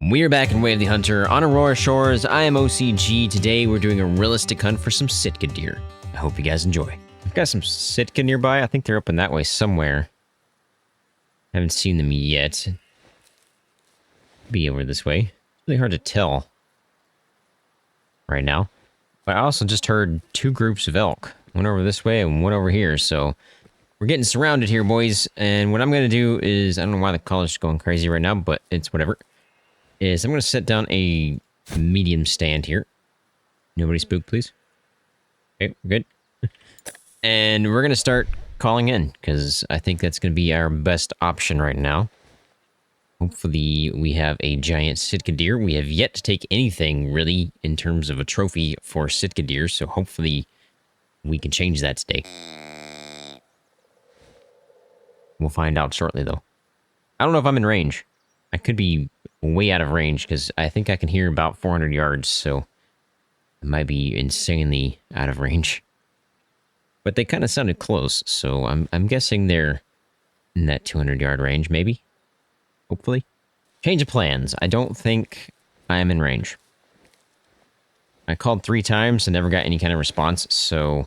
We're back in Way of the Hunter on Aurora Shores. I am OCG. Today we're doing a realistic hunt for some Sitka deer. I hope you guys enjoy. I've got some Sitka nearby. I think they're up in that way somewhere. Haven't seen them yet. Be over this way. It's really hard to tell right now. But I also just heard two groups of elk. One over this way and one over here. So we're getting surrounded here, boys. And what I'm going to do is, I don't know why the collar's going crazy right now, but it's whatever. I'm going to set down a medium stand here. Nobody spook, please. Okay, we're good. And we're going to start calling in, because I think that's going to be our best option right now. Hopefully we have a giant Sitka deer. We have yet to take anything, really, in terms of a trophy for Sitka deer, so hopefully we can change that today. We'll find out shortly, though. I don't know if I'm in range. I could be way out of range, because I think I can hear about 400 yards, so it might be insanely out of range. But they kind of sounded close, so I'm guessing they're in that 200-yard range, maybe? Hopefully. Change of plans. I don't think I'm in range. I called 3 times and never got any kind of response, so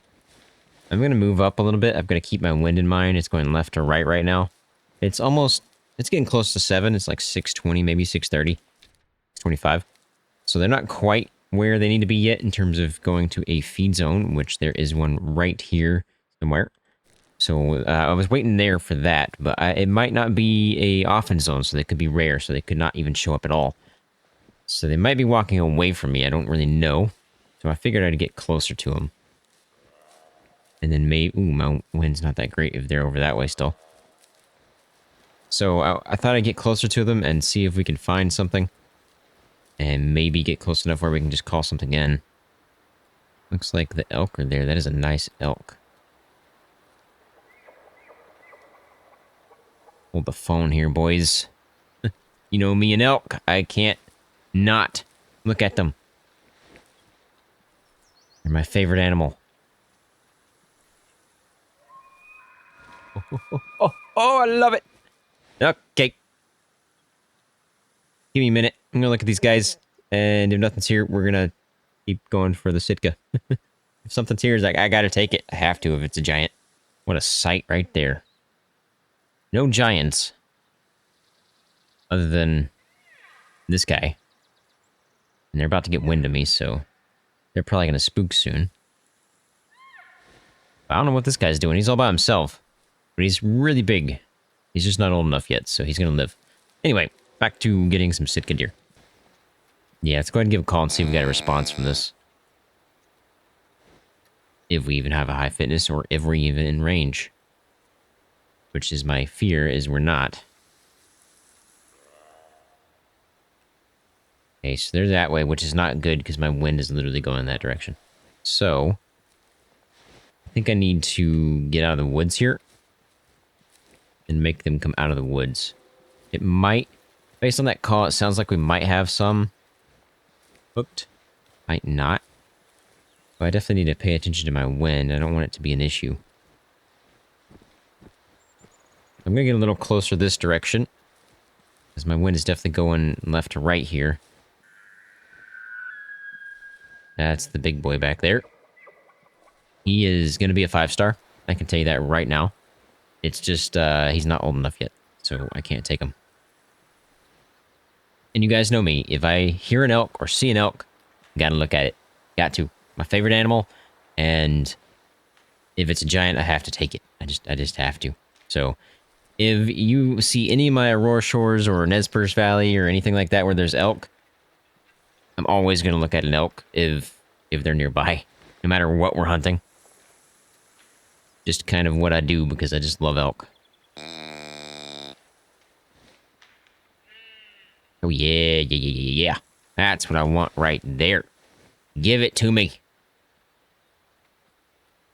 I'm going to move up a little bit. I've got to keep my wind in mind. It's going left to right now. It's getting close to 7. It's like 6:20, maybe 6:30, 6:25. So they're not quite where they need to be yet in terms of going to a feed zone, which there is one right here somewhere. So I was waiting there for that, but it might not be a often zone, so they could be rare, so they could not even show up at all. So they might be walking away from me. I don't really know. So I figured I'd get closer to them. And then maybe... Ooh, my wind's not that great if they're over that way still. So I thought I'd get closer to them and see if we can find something. And maybe get close enough where we can just call something in. Looks like the elk are there. That is a nice elk. Hold the phone here, boys. You know me and elk. I can't not look at them. They're my favorite animal. Oh, I love it. Okay. Give me a minute. I'm gonna look at these guys, and if nothing's here, we're gonna keep going for the Sitka. If something's here, it's like, I gotta take it. I have to if it's a giant. What a sight right there. No giants. Other than this guy. And they're about to get wind of me, so they're probably gonna spook soon. I don't know what this guy's doing. He's all by himself. But he's really big. He's just not old enough yet, so he's gonna live. Anyway, back to getting some Sitka deer. Yeah, let's go ahead and give a call and see if we got a response from this. If we even have a high fitness, or if we're even in range. Which is my fear, is we're not. Okay, so they're that way, which is not good, because my wind is literally going in that direction. So, I think I need to get out of the woods here. And make them come out of the woods. It might, based on that call, it sounds like we might have some hooked. Might not. But I definitely need to pay attention to my wind. I don't want it to be an issue. I'm going to get a little closer this direction. Because my wind is definitely going left to right here. That's the big boy back there. He is going to be a 5-star. I can tell you that right now. It's just, he's not old enough yet, so I can't take him. And you guys know me. If I hear an elk or see an elk, gotta look at it. Got to. My favorite animal, and if it's a giant, I have to take it. I just have to. So, if you see any of my Aurora Shores or Nez Perce Valley or anything like that where there's elk, I'm always gonna look at an elk if they're nearby, no matter what we're hunting. Just kind of what I do, because I just love elk. Oh yeah. That's what I want right there. Give it to me.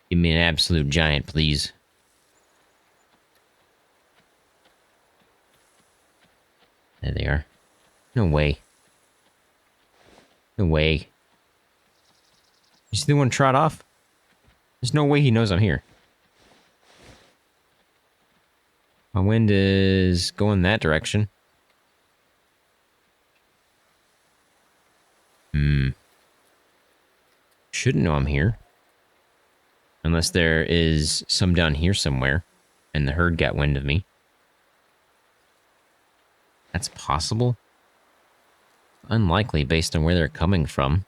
Give me an absolute giant, please. There they are. No way. No way. You see the one trot off? There's no way he knows I'm here. My wind is going that direction. Hmm. Shouldn't know I'm here. Unless there is some down here somewhere, and the herd got wind of me. That's possible. Unlikely based on where they're coming from.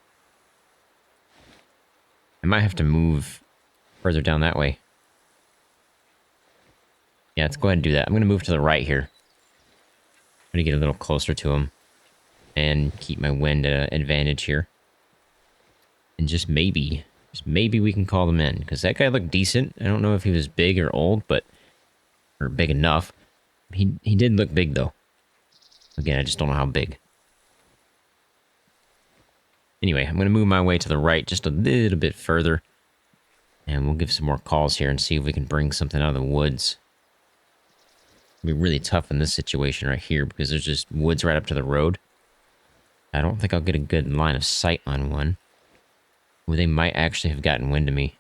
I might have to move further down that way. Yeah, let's go ahead and do that. I'm going to move to the right here. I'm going to get a little closer to them and keep my wind at an advantage here. And just maybe we can call them in, because that guy looked decent. I don't know if he was big or old, or big enough. He did look big, though. Again, I just don't know how big. Anyway, I'm going to move my way to the right just a little bit further. And we'll give some more calls here and see if we can bring something out of the woods. It'll be really tough in this situation right here because there's just woods right up to the road. I don't think I'll get a good line of sight on one. Well, they might actually have gotten wind of me.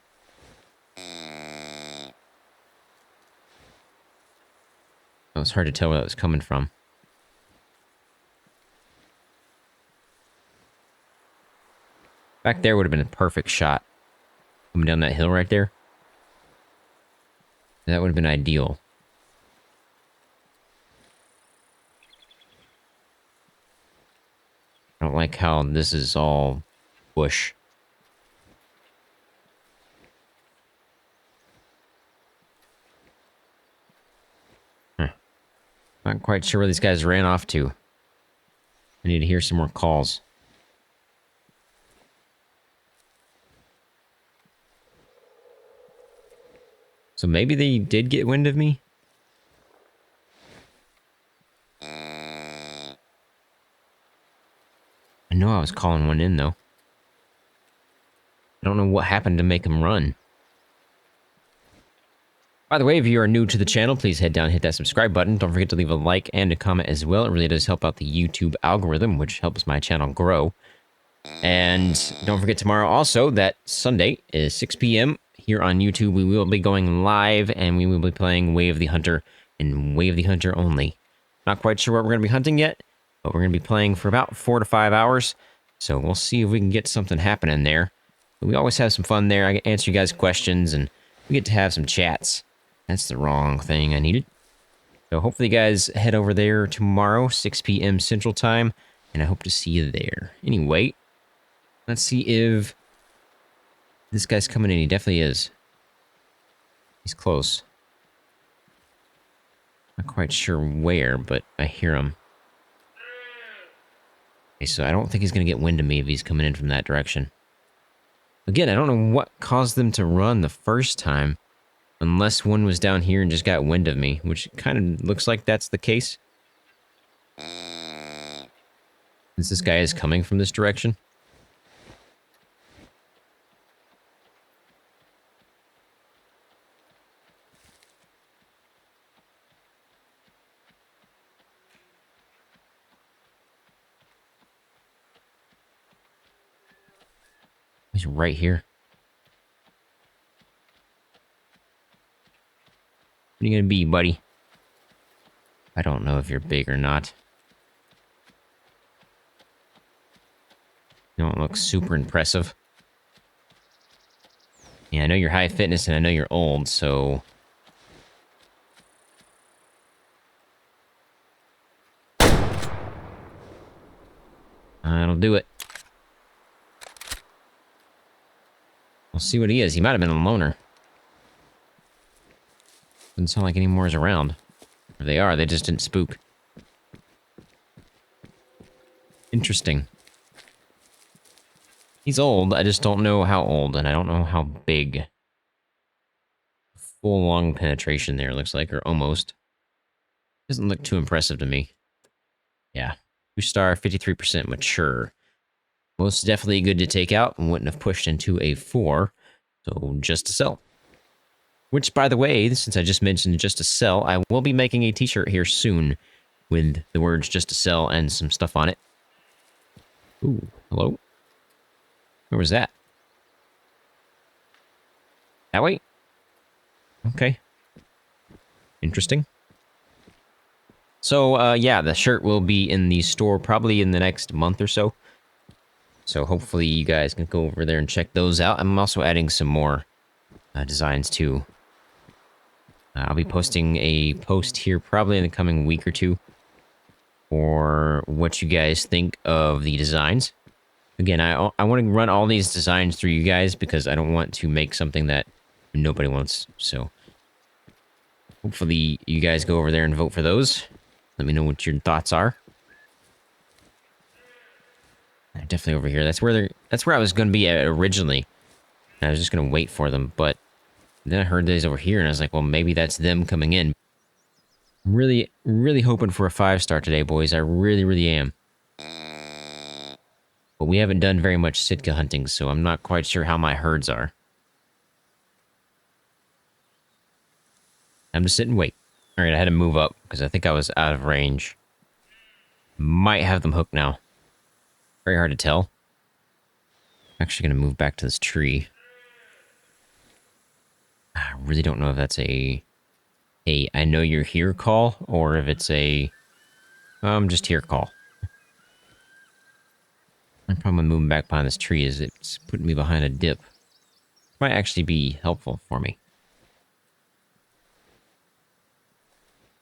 It was hard to tell where that was coming from. Back there would have been a perfect shot. Coming down that hill right there. That would have been ideal. I don't like how this is all bush. Not quite sure where these guys ran off to. I need to hear some more calls. So maybe they did get wind of me? I know I was calling one in, though. I don't know what happened to make them run. By the way, if you are new to the channel, please head down and hit that subscribe button. Don't forget to leave a like and a comment as well. It really does help out the YouTube algorithm, which helps my channel grow. And don't forget tomorrow also, that Sunday is 6 p.m. here on YouTube. We will be going live and we will be playing Way of the Hunter and Way of the Hunter only. Not quite sure what we're going to be hunting yet, but we're going to be playing for about 4 to 5 hours. So we'll see if we can get something happening there. But we always have some fun there. I can answer you guys' questions and we get to have some chats. That's the wrong thing I needed. So hopefully you guys head over there tomorrow, 6 p.m. Central Time, and I hope to see you there. Anyway, let's see if this guy's coming in. He definitely is. He's close. Not quite sure where, but I hear him. Okay, so I don't think he's going to get wind of me if he's coming in from that direction. Again, I don't know what caused them to run the first time. Unless one was down here and just got wind of me, which kind of looks like that's the case. Since this guy is coming from this direction. He's right here. What are you gonna be, buddy? I don't know if you're big or not. You don't look super impressive. Yeah, I know you're high fitness and I know you're old, so... That'll do it. We'll see what he is. He might have been a loner. Doesn't sound like any more is around. If they are, they just didn't spook. Interesting. He's old, I just don't know how old, and I don't know how big. Full lung penetration there, looks like, or almost. Doesn't look too impressive to me. Yeah. 2-star, 53% mature. Most definitely good to take out, and wouldn't have pushed into a 4. So, just to sell. Which, by the way, since I just mentioned just to sell, I will be making a t-shirt here soon with the words just to sell and some stuff on it. Ooh, hello? Where was that? That way? Okay. Interesting. So, yeah, the shirt will be in the store probably in the next month or so. So hopefully you guys can go over there and check those out. I'm also adding some more designs too. I'll be posting a post here probably in the coming week or two for what you guys think of the designs. Again, I want to run all these designs through you guys because I don't want to make something that nobody wants. So hopefully you guys go over there and vote for those. Let me know what your thoughts are. Definitely over here. That's where I was going to be at originally. I was just going to wait for them, but then I heard these over here and I was like, well, maybe that's them coming in. I'm really, really hoping for a 5-star today, boys. I really, really am. But we haven't done very much Sitka hunting, so I'm not quite sure how my herds are. I'm just sit and wait. All right, I had to move up because I think I was out of range. Might have them hooked now. Very hard to tell. I'm actually going to move back to this tree. I really don't know if that's a I know you're here call or if it's a just here call. My problem with moving back behind this tree is it's putting me behind a dip. Might actually be helpful for me.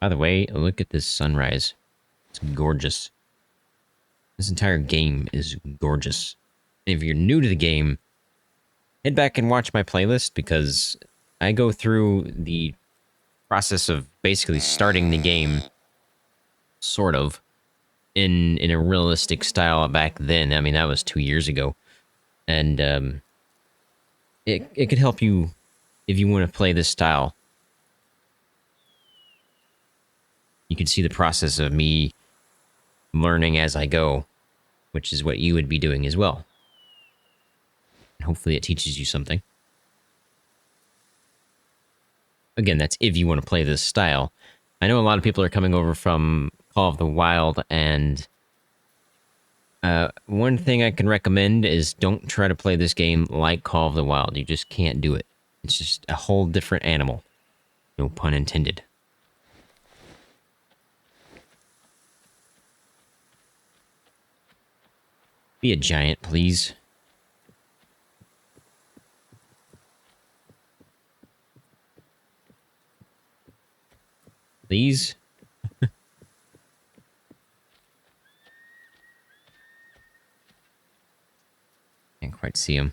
By the way, look at this sunrise. It's gorgeous. This entire game is gorgeous. If you're new to the game, head back and watch my playlist because I go through the process of basically starting the game, sort of, in a realistic style back then. I mean, that was 2 years ago. And it could help you if you want to play this style. You can see the process of me learning as I go, which is what you would be doing as well. And hopefully it teaches you something. Again, that's if you want to play this style. I know a lot of people are coming over from Call of the Wild, and one thing I can recommend is don't try to play this game like Call of the Wild. You just can't do it. It's just a whole different animal. No pun intended. Be a giant, please. Please? Can't quite see him.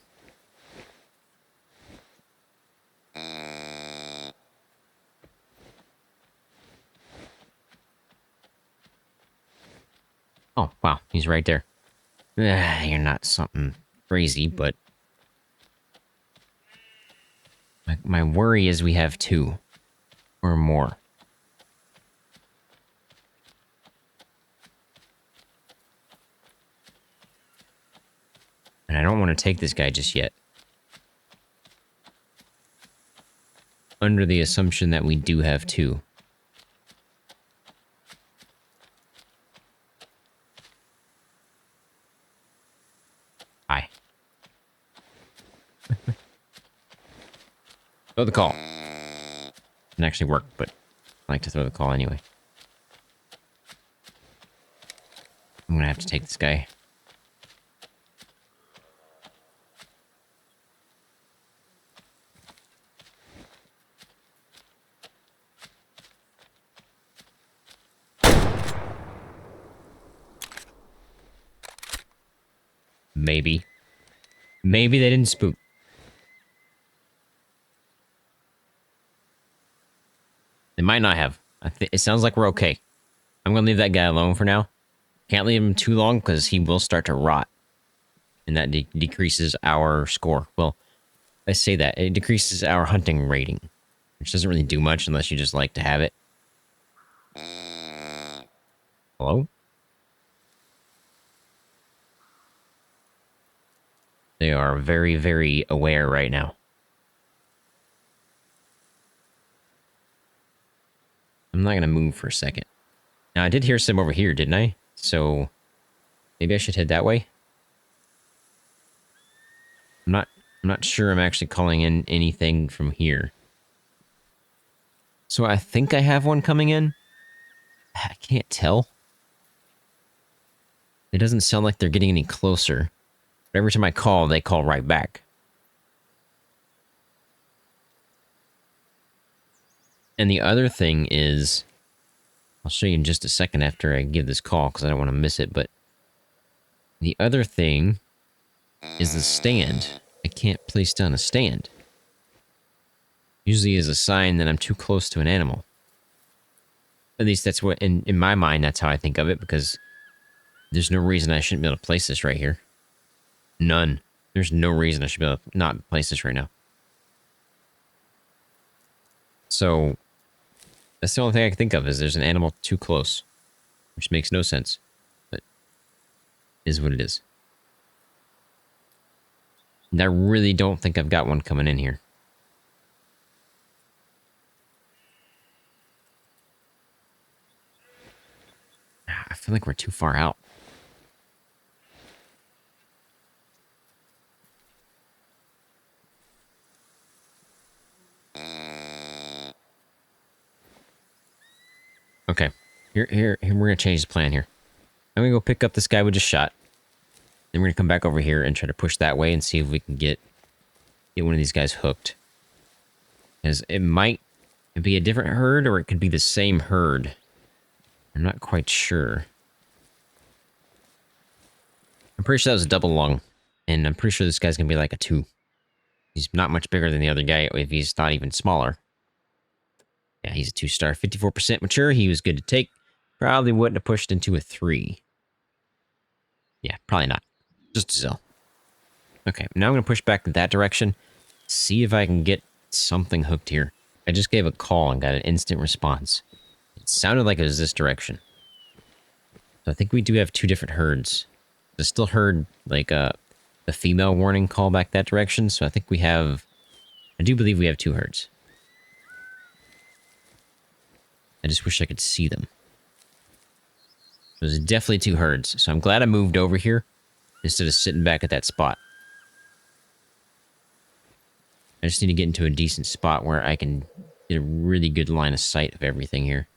Oh, wow, he's right there. You're not something crazy, but... My worry is we have 2. Or more. And I don't want to take this guy just yet. Under the assumption that we do have 2. Hi. Throw the call. Didn't actually work, but I like to throw the call anyway. I'm gonna have to take this guy. Maybe. Maybe they didn't spook. They might not have. It sounds like we're okay. I'm going to leave that guy alone for now. Can't leave him too long because he will start to rot. And that decreases our score. Well, I say that. It decreases our hunting rating. Which doesn't really do much unless you just like to have it. Hello? They are very, very aware right now. I'm not going to move for a second. Now, I did hear some over here, didn't I? So, maybe I should head that way? I'm not sure I'm actually calling in anything from here. So I think I have one coming in. I can't tell. It doesn't sound like they're getting any closer. But every time I call, they call right back. And the other thing is, I'll show you in just a second after I give this call because I don't want to miss it, but the other thing is the stand. I can't place down a stand. Usually is a sign that I'm too close to an animal. At least that's what, in my mind, that's how I think of it, because there's no reason I shouldn't be able to place this right here. None. There's no reason I should be able to not place this right now. So, that's the only thing I can think of, is there's an animal too close. Which makes no sense. But, is what it is. And I really don't think I've got one coming in here. I feel like we're too far out. Okay. Here, we're going to change the plan here. I'm going to go pick up this guy we just shot. Then we're going to come back over here and try to push that way and see if we can get one of these guys hooked. Because it might be a different herd or it could be the same herd. I'm not quite sure. I'm pretty sure that was a double lung. And I'm pretty sure this guy's going to be like a 2. He's not much bigger than the other guy if he's not even smaller. Yeah, he's a 2-star. 54% mature. He was good to take. Probably wouldn't have pushed into a 3. Yeah, probably not. Just a sell. Okay, now I'm going to push back in that direction. See if I can get something hooked here. I just gave a call and got an instant response. It sounded like it was this direction. So I think we do have 2 different herds. I still heard like the female warning call back that direction. So I think we have... I do believe we have 2 herds. I just wish I could see them. There's definitely 2 herds. So I'm glad I moved over here instead of sitting back at that spot. I just need to get into a decent spot where I can get a really good line of sight of everything here.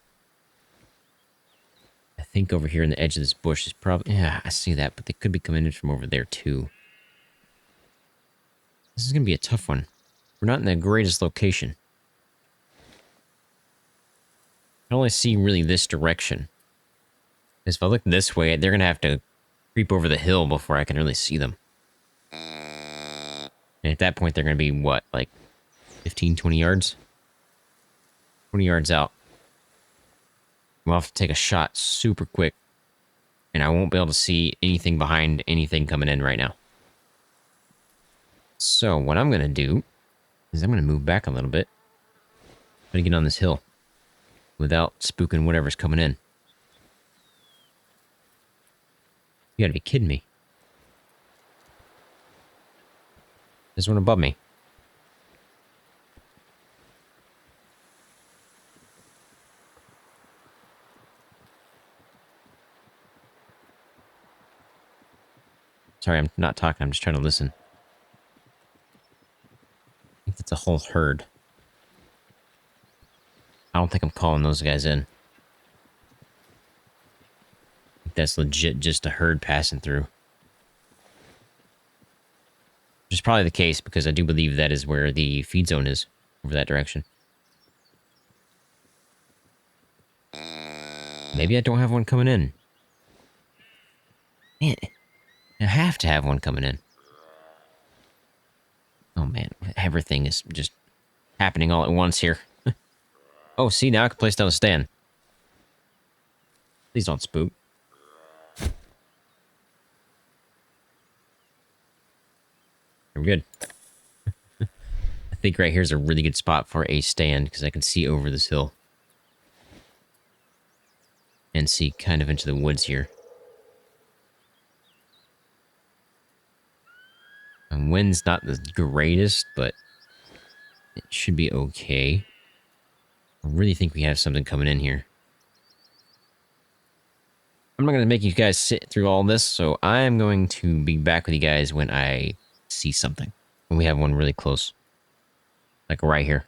I think over here in the edge of this bush is probably... Yeah, I see that, but they could be coming in from over there too. This is going to be a tough one. We're not in the greatest location. I can only see really this direction. Because if I look this way, they're going to have to creep over the hill before I can really see them. And at that point, they're going to be, what, like 15, 20 yards? 20 yards out. We'll have to take a shot super quick. And I won't be able to see anything behind anything coming in right now. So, what I'm going to do is I'm going to move back a little bit. I'm going to get on this hill without spooking whatever's coming in. You gotta be kidding me. There's one above me. Sorry, I'm not talking. I'm just trying to listen. I think that's a whole herd. I don't think I'm calling those guys in. I think that's legit just a herd passing through. Which is probably the case because I do believe that is where the feed zone is. Over that direction. Maybe I don't have one coming in. Man, I have to have one coming in. Oh man, everything is just happening all at once here. Oh, see, now I can place down a stand. Please don't spook. We're good. I think right here is a really good spot for a stand because I can see over this hill. And see kind of into the woods here. And wind's not the greatest, but it should be okay. I really think we have something coming in here. I'm not going to make you guys sit through all this, so I'm going to be back with you guys when I see something. When we have one really close. Like right here.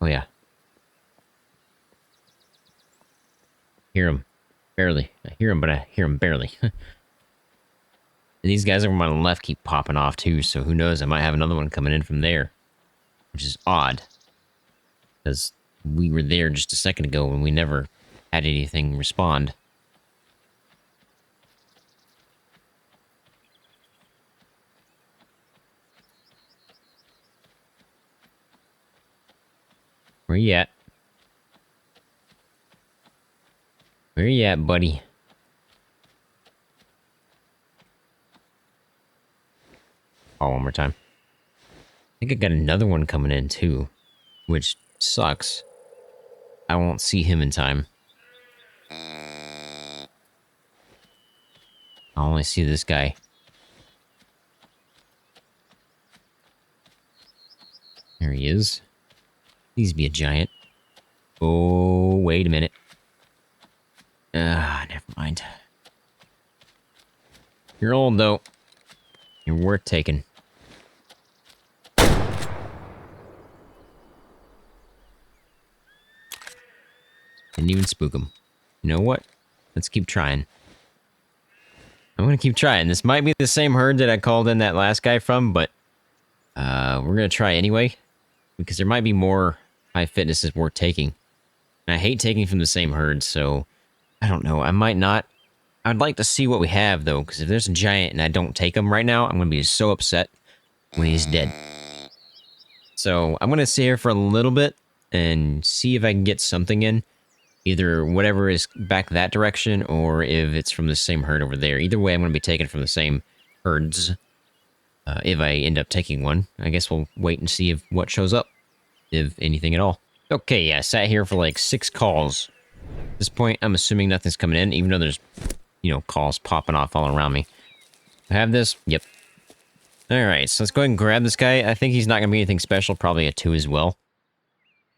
Oh yeah. Hear him. Barely. I hear him, but I hear him barely. And these guys over on my left keep popping off too, so who knows? I might have another one coming in from there. Which is odd. Because we were there just a second ago and we never had anything respond. Where you at? Where you at, buddy? Oh, one more time. I think I got another one coming in too, which sucks. I won't see him in time. I'll only see this guy. There he is. Please be a giant. Oh, wait a minute. Never mind. You're old, though. You're worth taking. Didn't even spook him. You know what? Let's keep trying. I'm gonna keep trying. This might be the same herd that I called in that last guy from, but we're gonna try anyway. Because there might be more high fitnesses worth taking. And I hate taking from the same herd, so I don't know. I might not. I'd like to see what we have, though, because if there's a giant and I don't take him right now, I'm going to be so upset when he's dead. So I'm going to sit here for a little bit and see if I can get something in. Either whatever is back that direction, or if it's from the same herd over there. Either way, I'm going to be taking from the same herds. If I end up taking one, I guess we'll wait and see if what shows up. If anything at all. Okay, yeah, I sat here for like 6 calls. At this point, I'm assuming nothing's coming in, even though there's, you know, calls popping off all around me. I have this? Yep. Alright, so let's go ahead and grab this guy. I think he's not going to be anything special. Probably a 2 as well.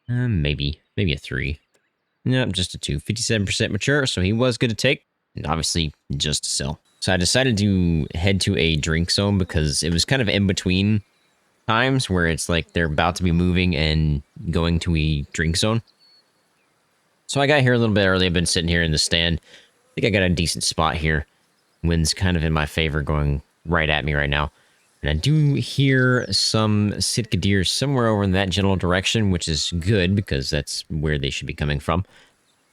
Maybe. Maybe a 3. Nope, just a 2. 57% mature, so he was good to take. And obviously, just to sell. So I decided to head to a drink zone because it was kind of in between times where it's like they're about to be moving and going to a drink zone. So I got here a little bit early. I've been sitting here in the stand. I think I got a decent spot here. Wind's kind of in my favor, going right at me right now. And I do hear some Sitka deer somewhere over in that general direction, which is good because that's where they should be coming from.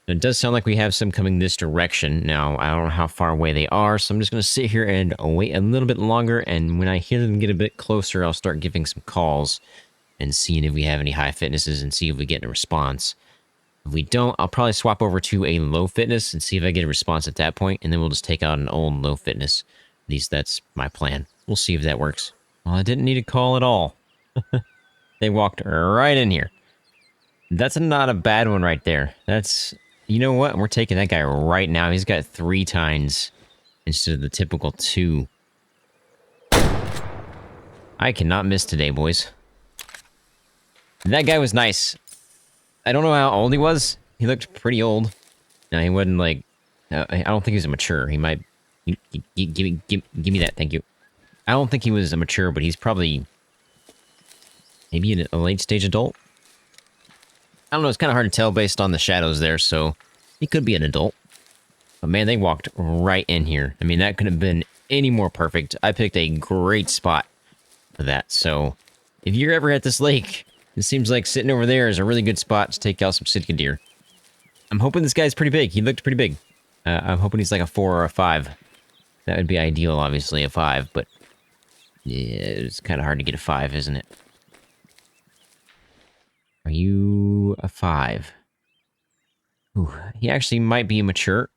It does sound like we have some coming this direction. Now, I don't know how far away they are, so I'm just going to sit here and wait a little bit longer, and when I hear them get a bit closer, I'll start giving some calls and seeing if we have any high fitnesses and see if we get a response. If we don't, I'll probably swap over to a low fitness and see if I get a response at that point, and then we'll just take out an old low fitness. At least that's my plan. We'll see if that works. Well, I didn't need a call at all. They walked right in here. That's not a bad one right there. That's... You know what? We're taking that guy right now. He's got 3 tines instead of the typical 2. I cannot miss today, boys. That guy was nice. I don't know how old he was. He looked pretty old. No, he wasn't like... I don't think he was a mature. He might... Give me that, thank you. I don't think he was a mature, but he's probably... Maybe a late stage adult? I don't know, it's kind of hard to tell based on the shadows there, so he could be an adult. But man, they walked right in here. I mean, that couldn't have been any more perfect. I picked a great spot for that, so if you're ever at this lake, it seems like sitting over there is a really good spot to take out some Sitka deer. I'm hoping this guy's pretty big. He looked pretty big. I'm hoping he's like a 4 or a 5. That would be ideal, obviously, a 5, but yeah, it's kind of hard to get a 5, isn't it? Are you a 5? Ooh, he actually might be mature.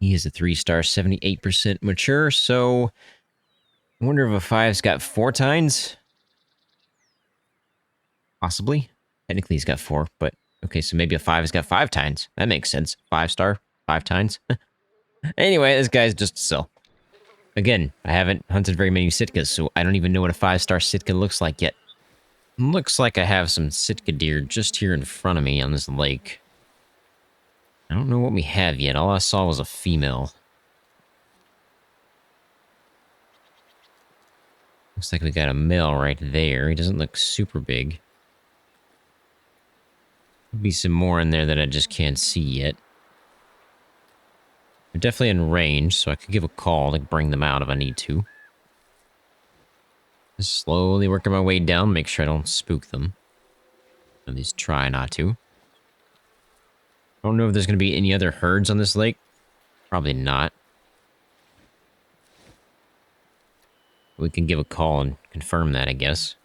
He is a 3-star, 78% mature, so I wonder if a 5's got 4 tines? Possibly. Technically he's got 4, but okay, so maybe a 5's got 5 tines. That makes sense. 5-star, 5 tines. Anyway, this guy's just a sell. Again, I haven't hunted very many Sitkas, so I don't even know what a 5-star Sitka looks like yet. Looks like I have some Sitka deer just here in front of me on this lake. I don't know what we have yet. All I saw was a female. Looks like we got a male right there. He doesn't look super big. Could be some more in there that I just can't see yet. They're definitely in range, so I could give a call to bring them out if I need to. Just slowly working my way down, make sure I don't spook them. At least try not to. I don't know if there's going to be any other herds on this lake. Probably not. We can give a call and confirm that, I guess.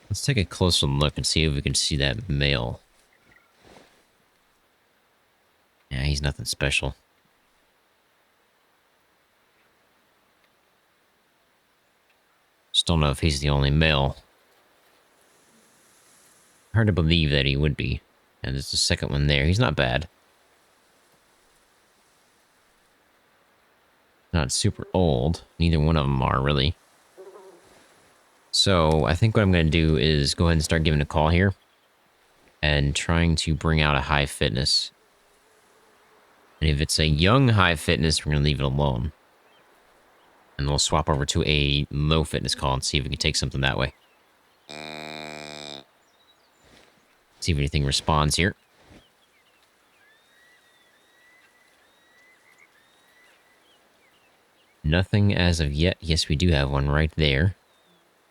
Let's take a closer look and see if we can see that male. Yeah, he's nothing special. Just don't know if he's the only male. Hard to believe that he would be. And there's the second one there. He's not bad. Not super old. Neither one of them are, really. So, I think what I'm going to do is go ahead and start giving a call here. And trying to bring out a high fitness. And if it's a young high fitness, we're going to leave it alone. And we'll swap over to a low fitness call and see if we can take something that way. See if anything responds here. Nothing as of yet. Yes, we do have one right there.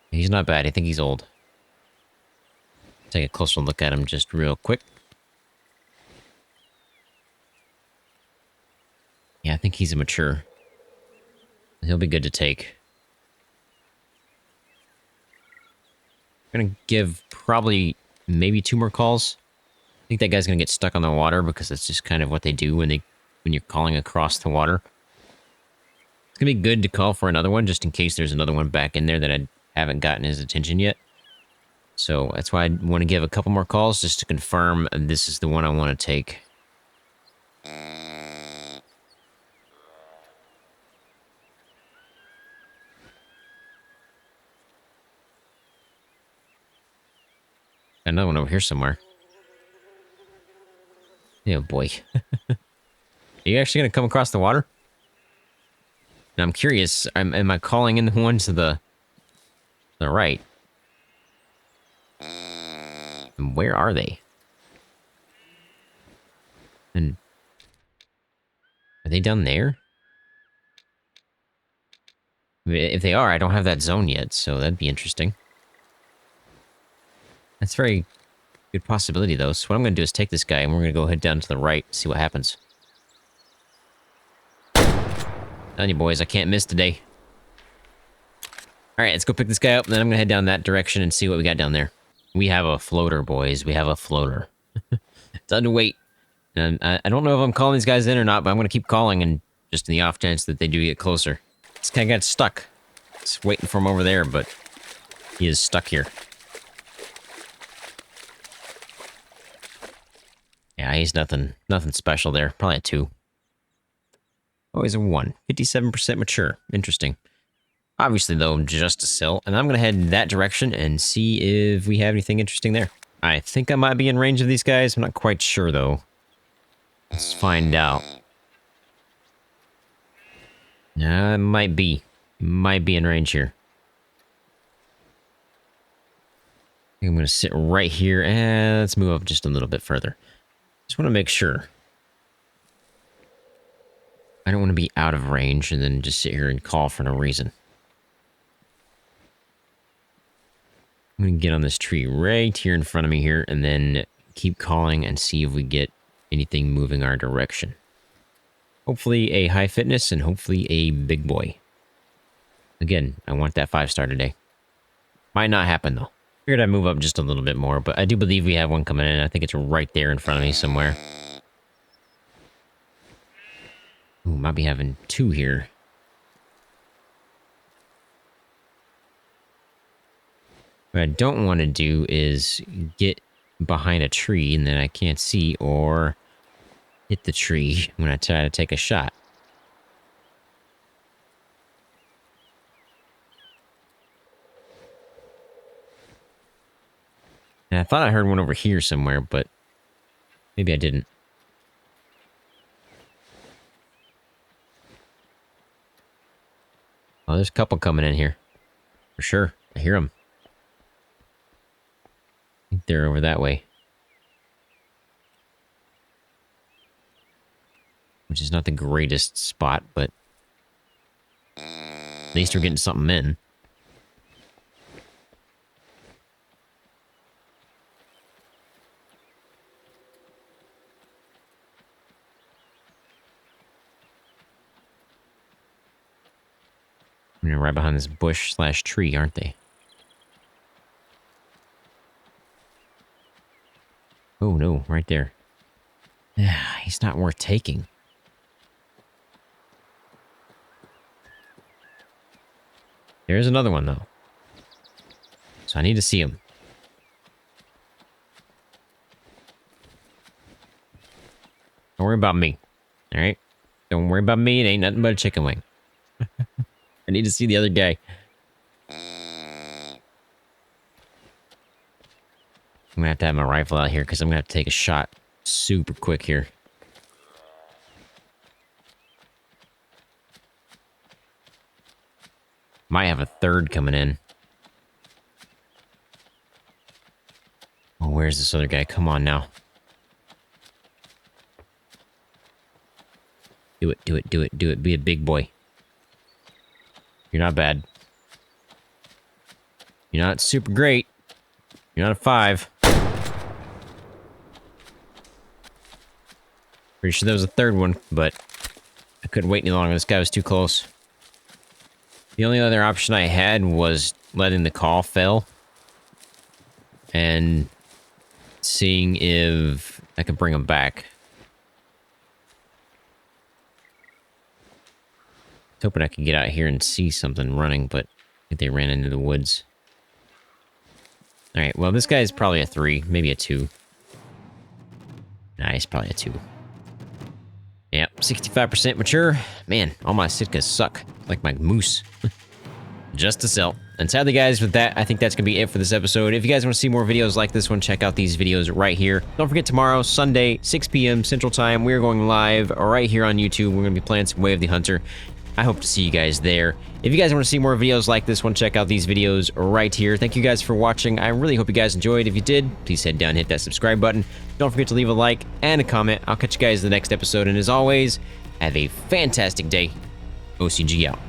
He's not bad. I think he's old. Take a closer look at him just real quick. Yeah, I think he's a mature. He'll be good to take. I'm gonna give probably maybe 2 more calls. I think that guy's gonna get stuck on the water because that's just kind of what they do when you're calling across the water. It's gonna be good to call for another one just in case there's another one back in there that I haven't gotten his attention yet. So that's why I want to give a couple more calls just to confirm this is the one I want to take. Another one over here somewhere. Oh boy. Are you actually going to come across the water? Now, I'm curious, am I calling in the one to the right? And where are they? And are they down there? If they are, I don't have that zone yet, so that'd be interesting. That's a very good possibility, though. So what I'm going to do is take this guy, and we're going to go head down to the right, see what happens. Telling you boys, I can't miss today. Alright, let's go pick this guy up, and then I'm going to head down that direction and see what we got down there. We have a floater, boys. We have a floater. Time to wait. And I don't know if I'm calling these guys in or not, but I'm going to keep calling, and just in the off chance that they do get closer. This guy got stuck. Just waiting for him over there, but he is stuck here. Yeah, he's nothing special there. Probably a 2. Oh, he's a 1. 57% mature. Interesting. Obviously, though, just a sill. And I'm going to head in that direction and see if we have anything interesting there. I think I might be in range of these guys. I'm not quite sure, though. Let's find out. It might be. Might be in range here. I think I'm going to sit right here. And let's move up just a little bit further. Just want to make sure. I don't want to be out of range and then just sit here and call for no reason. I'm going to get on this tree right here in front of me here and then keep calling and see if we get anything moving our direction. Hopefully a high fitness and hopefully a big boy. Again, I want that 5-star today. Might not happen though. Figured I'd move up just a little bit more, but I do believe we have one coming in. I think it's right there in front of me somewhere. Ooh, might be having 2 here. What I don't want to do is get behind a tree and then I can't see or hit the tree when I try to take a shot. And I thought I heard one over here somewhere, but maybe I didn't. Oh, there's a couple coming in here. For sure. I hear them. I think they're over that way. which is not the greatest spot, but at least we're getting something in. They're right behind this bush / tree, aren't they? Oh no, right there. He's not worth taking. There's another one, though. So I need to see him. Don't worry about me. Alright? Don't worry about me. It ain't nothing but a chicken wing. I need to see the other guy. I'm gonna have to have my rifle out here because I'm gonna have to take a shot super quick here. Might have a third coming in. Oh, where's this other guy? Come on now. Do it, do it, do it, do it. Be a big boy. You're not bad. You're not super great. You're not a 5. Pretty sure there was a third one, but I couldn't wait any longer. This guy was too close. The only other option I had was letting the call fail and seeing if I could bring him back. I was hoping I could get out here and see something running, but I think they ran into the woods. Alright, well, this guy is probably a 3, maybe a 2. Nah, he's probably a 2. Yep, 65% mature. Man, all my Sitkas suck. Like my moose. Just to sell. And sadly, guys, with that, I think that's going to be it for this episode. If you guys want to see more videos like this one, check out these videos right here. Don't forget, tomorrow, Sunday, 6 p.m. Central Time, we're going live right here on YouTube. We're going to be playing some Way of the Hunter. I hope to see you guys there. If you guys want to see more videos like this one, check out these videos right here. Thank you guys for watching. I really hope you guys enjoyed. If you did, please head down and hit that subscribe button. Don't forget to leave a like and a comment. I'll catch you guys in the next episode. And as always, have a fantastic day. OCG out.